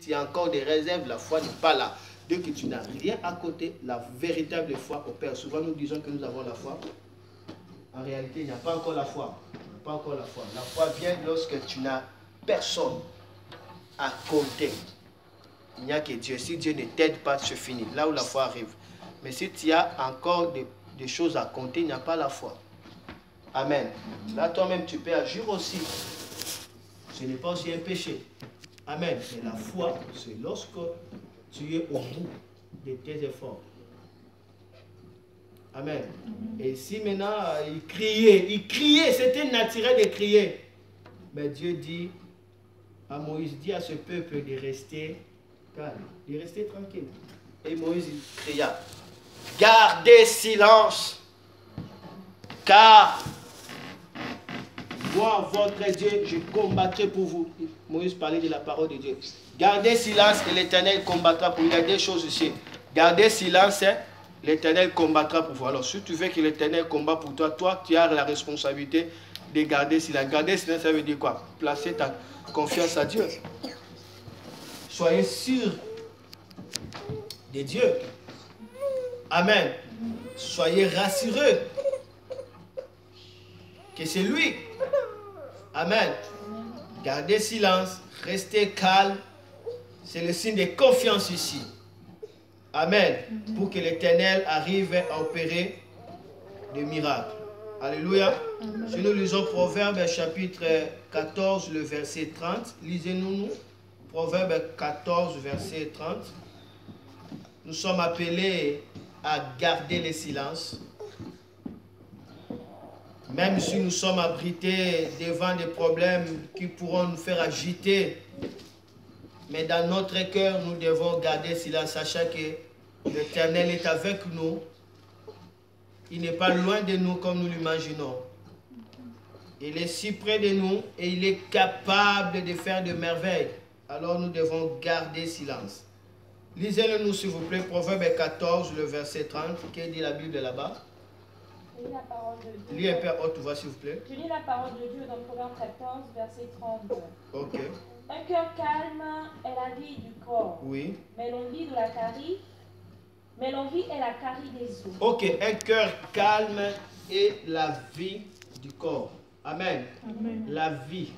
tu as encore des réserves, la foi n'est pas là. Dès que tu n'as rien à côté, la véritable foi opère. Souvent nous disons que nous avons la foi. En réalité, il n'y a pas encore la foi. Il n'y a pas encore la foi. La foi vient lorsque tu n'as personne à compter. Il n'y a que Dieu. Si Dieu ne t'aide pas, c'est fini. Là où la foi arrive. Mais si tu as encore des choses à compter, il n'y a pas la foi. Amen. Là, toi-même, tu peux agir aussi. Ce n'est pas aussi un péché. Amen. Mais la foi, c'est lorsque tu es au bout de tes efforts. Amen. Et si maintenant, il criait, c'était naturel de crier. Mais Dieu dit à Moïse, dit à ce peuple de rester calme, de rester tranquille. Et Moïse il cria, gardez silence, car moi, votre Dieu, je combattrai pour vous. Moïse parlait de la parole de Dieu. Gardez silence et l'Éternel combattra pour vous. Il y a des choses ici. Gardez silence, l'Éternel combattra pour vous. Alors, si tu veux que l'Éternel combat pour toi, toi, tu as la responsabilité de garder silence. Garder silence, ça veut dire quoi? Placer ta confiance à Dieu. Soyez sûrs de Dieu. Amen. Soyez rassurés que c'est lui. Amen. Gardez silence, restez calme. C'est le signe de confiance ici. Amen. Pour que l'Éternel arrive à opérer des miracles. Alléluia. Si nous lisons Proverbe chapitre 14, le verset 30. Lisez-nous. Proverbe 14, verset 30. Nous sommes appelés à garder le silence. Même si nous sommes abrités devant des problèmes qui pourront nous faire agiter. Mais dans notre cœur, nous devons garder silence, sachant que l'Éternel est avec nous. Il n'est pas loin de nous comme nous l'imaginons. Il est si près de nous et il est capable de faire de merveilles. Alors nous devons garder silence. Lisez-le nous s'il vous plaît, Proverbe 14, le verset 30. Qu'est-ce que dit la Bible là-bas? Je lis la parole de Dieu. Lis un peu haute voix s'il vous plaît. Je lis la parole de Dieu dans Proverbe 14, verset 30. Ok. Un cœur calme est la vie du corps. Oui. Mais l'envie de la carie, mais l'envie est la carie des os. Ok, un cœur calme est la vie du corps. Amen. Amen. La vie,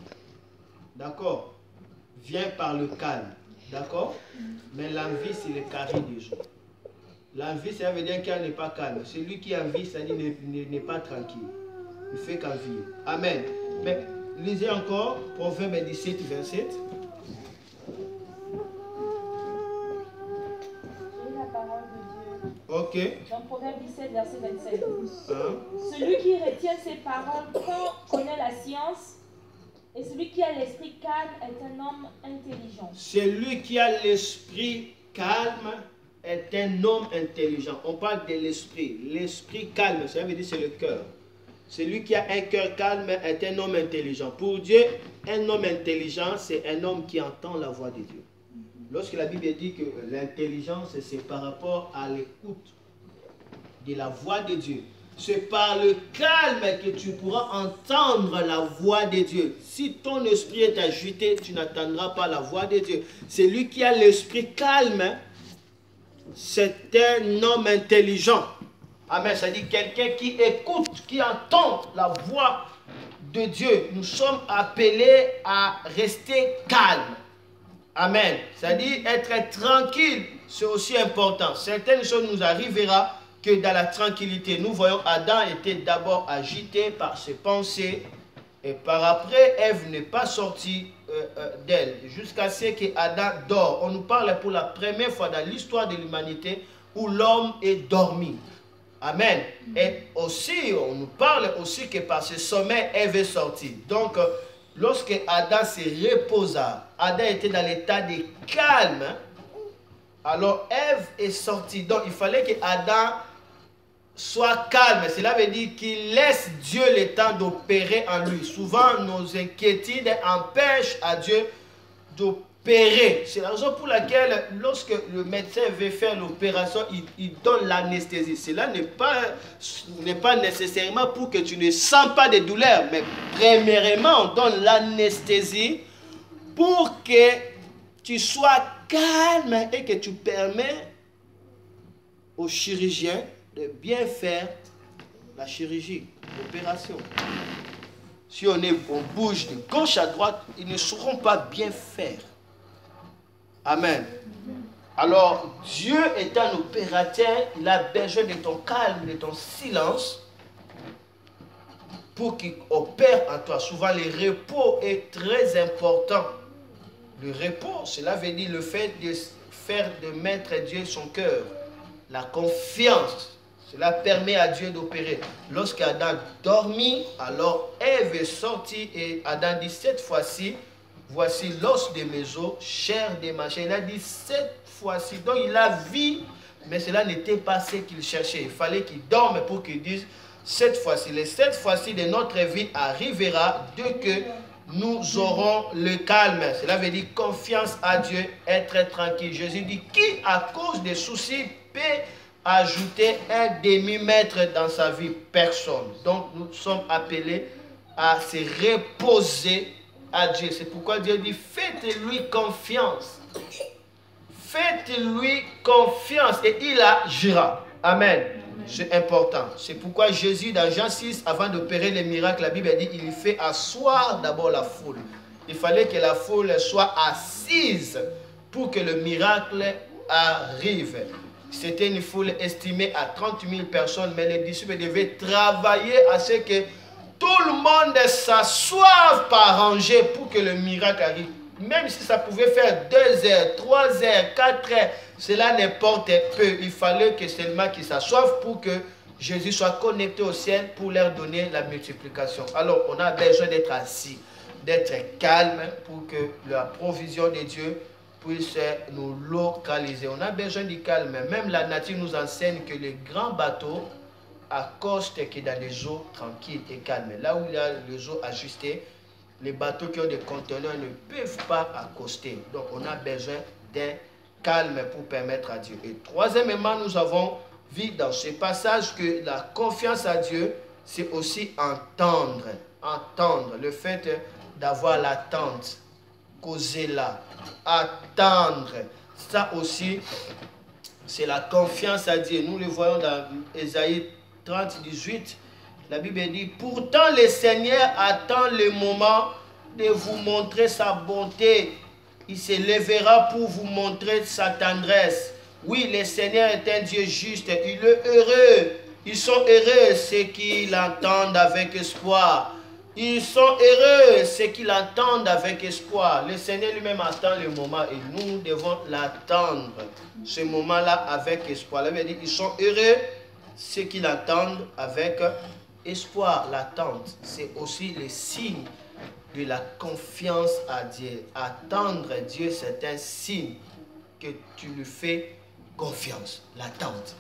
d'accord, vient par le calme, d'accord. Mais l'envie, c'est le carie des os. L'envie, ça veut dire qu'il n'est pas calme. Celui qui a envie, ça dit n'est pas tranquille. Il fait qu'envie. Amen. Mais lisez encore Proverbe 17, 27. Ok. Dans Proverbe 17, verset 27. Hein? Celui qui retient ses paroles connaît la science, et celui qui a l'esprit calme est un homme intelligent. Celui qui a l'esprit calme est un homme intelligent. On parle de l'esprit. L'esprit calme, ça veut dire c'est le cœur. Celui qui a un cœur calme est un homme intelligent. Pour Dieu, un homme intelligent, c'est un homme qui entend la voix de Dieu. Lorsque la Bible dit que l'intelligence, c'est par rapport à l'écoute de la voix de Dieu. C'est par le calme que tu pourras entendre la voix de Dieu. Si ton esprit est agité, tu n'entendras pas la voix de Dieu. Celui qui a l'esprit calme, c'est un homme intelligent. Amen. Ça dit quelqu'un qui écoute, qui entend la voix de Dieu. Nous sommes appelés à rester calmes. Amen. C'est-à-dire être tranquille, c'est aussi important. Certaines choses nous arriveront que dans la tranquillité. Nous voyons Adam était d'abord agité par ses pensées et par après, Ève n'est pas sortie d'elle jusqu'à ce que Adam dort. On nous parle pour la première fois dans l'histoire de l'humanité où l'homme est dormi. Amen. Et aussi, on nous parle aussi que par ce sommeil, Ève est sortie. Donc, lorsque Adam se reposa, Adam était dans l'état de calme. Alors, Ève est sortie. Donc, il fallait que Adam soit calme. Cela veut dire qu'il laisse Dieu le temps d'opérer en lui. Souvent, nos inquiétudes empêchent à Dieu d'opérer. C'est la raison pour laquelle, lorsque le médecin veut faire l'opération, il donne l'anesthésie. Cela n'est pas nécessairement pour que tu ne sens pas de douleur. Mais premièrement, on donne l'anesthésie pour que tu sois calme et que tu permets aux chirurgiens de bien faire la chirurgie, l'opération. Si on bouge de gauche à droite, ils ne sauront pas bien faire. Amen. Alors, Dieu est un opérateur, il a besoin de ton calme, de ton silence pour qu'il opère en toi. Souvent, le repos est très important. Le repos, cela veut dire le fait de mettre Dieu son cœur. La confiance, cela permet à Dieu d'opérer. Lorsqu'Adam dormit, alors Ève est sortie et Adam dit cette fois-ci, voici l'os de mes os, chair de ma chair. Il a dit cette fois-ci. Donc il a vu, mais cela n'était pas ce qu'il cherchait. Il fallait qu'il dorme pour qu'il dise cette fois-ci. Les cette fois-ci de notre vie arrivera dès que nous aurons le calme. Cela veut dire confiance à Dieu, être tranquille. Jésus dit, qui à cause des soucis peut ajouter un demi-mètre dans sa vie? Personne. Donc nous sommes appelés à se reposer à Dieu. C'est pourquoi Dieu dit, faites-lui confiance. Faites-lui confiance et il agira. Amen. C'est important. C'est pourquoi Jésus, dans Jean 6, avant d'opérer les miracles, la Bible dit il fait asseoir d'abord la foule. Il fallait que la foule soit assise pour que le miracle arrive. C'était une foule estimée à 30 000 personnes, mais les disciples devaient travailler à ce que tout le monde s'assoive par rangée pour que le miracle arrive. Même si ça pouvait faire 2 heures, 3 heures, 4 heures, cela n'importe peu. Il fallait que seulement qu'ils s'assoivent pour que Jésus soit connecté au ciel pour leur donner la multiplication. Alors, on a besoin d'être assis, d'être calme pour que la provision de Dieu puisse nous localiser. On a besoin du calme. Même la nature nous enseigne que les grands bateaux accostent que dans les eaux tranquilles et calmes. Là où il y a les eaux ajustées, les bateaux qui ont des conteneurs ne peuvent pas accoster. Donc, on a besoin d'un calme pour permettre à Dieu. Et troisièmement, nous avons vu dans ce passage que la confiance à Dieu, c'est aussi entendre. Entendre, le fait d'avoir l'attente, causer là, attendre. Ça aussi, c'est la confiance à Dieu. Nous le voyons dans Ésaïe 30, 18. La Bible dit, pourtant le Seigneur attend le moment de vous montrer sa bonté. Il se lèvera pour vous montrer sa tendresse. Oui, le Seigneur est un Dieu juste. Il est heureux. Ils sont heureux ceux qui l'entendent avec espoir. Ils sont heureux ceux qui l'entendent avec espoir. Le Seigneur lui-même attend le moment et nous devons l'attendre. Ce moment-là avec espoir. La Bible dit, ils sont heureux ceux qui l'entendent avec espoir. L'attente, c'est aussi le signe de la confiance à Dieu. Attendre Dieu, c'est un signe que tu lui fais confiance. L'attente.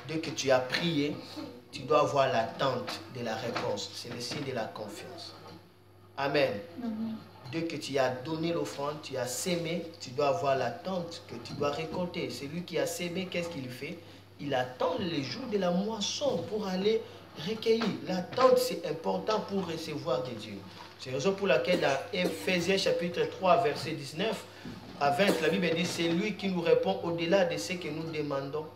Dès que tu as prié, tu dois avoir l'attente de la réponse. C'est le signe de la confiance. Amen. Dès que tu as donné l'offrande, tu as sémé, tu dois avoir l'attente que tu dois récolter. Celui qui a sémé, qu'est-ce qu'il fait? Il attend les jours de la moisson pour aller recueillir. L'attente, c'est important pour recevoir de Dieu. C'est la raison pour laquelle dans Ephésiens chapitre 3, verset 19 à 20, la Bible dit, c'est lui qui nous répond au-delà de ce que nous demandons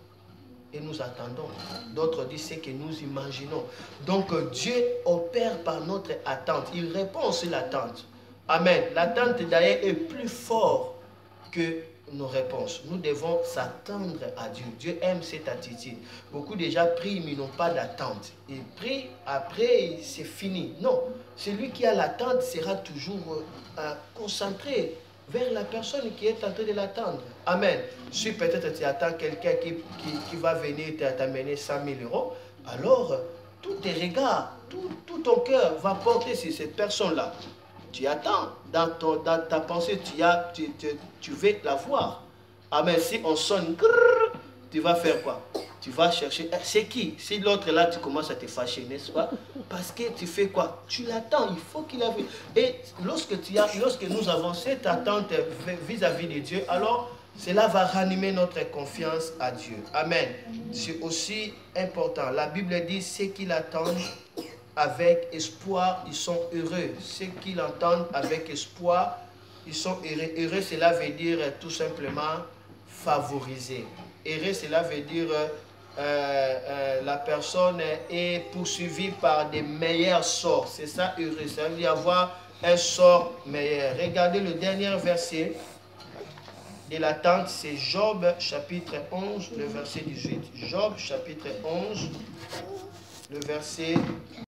et nous attendons. D'autres disent ce que nous imaginons. Donc Dieu opère par notre attente. Il répond sur l'attente. Amen. L'attente d'ailleurs est plus forte que nos réponses. Nous devons s'attendre à Dieu. Dieu aime cette attitude. Beaucoup déjà prient mais n'ont pas d'attente. Ils prient, après c'est fini. Non. Celui qui a l'attente sera toujours concentré vers la personne qui est en train de l'attendre. Amen. Si peut-être tu attends quelqu'un qui va venir t'amener 100 000 euros, alors tous tes regards, tout ton cœur va porter sur cette personne-là. Tu attends, dans ta pensée, tu veux la voir. Amen. Si on sonne, tu vas faire quoi? Tu vas chercher, c'est qui? Si l'autre là, tu commences à te fâcher, n'est-ce pas? Parce que tu fais quoi? Tu l'attends, il faut qu'il arrive. Et lorsque nous avons cette attente vis-à-vis de Dieu, alors cela va ranimer notre confiance à Dieu. Amen. C'est aussi important. La Bible dit, ceux qui l'attendent avec espoir, ils sont heureux. Ceux qui l'entendent avec espoir, ils sont heureux. Heureux, cela veut dire tout simplement favorisé. Heureux, cela veut dire la personne est poursuivie par des meilleurs sorts. C'est ça, heureux. Ça veut dire avoir un sort meilleur. Regardez le dernier verset de la tente, c'est Job chapitre 11, le verset 18. Job chapitre 11, le verset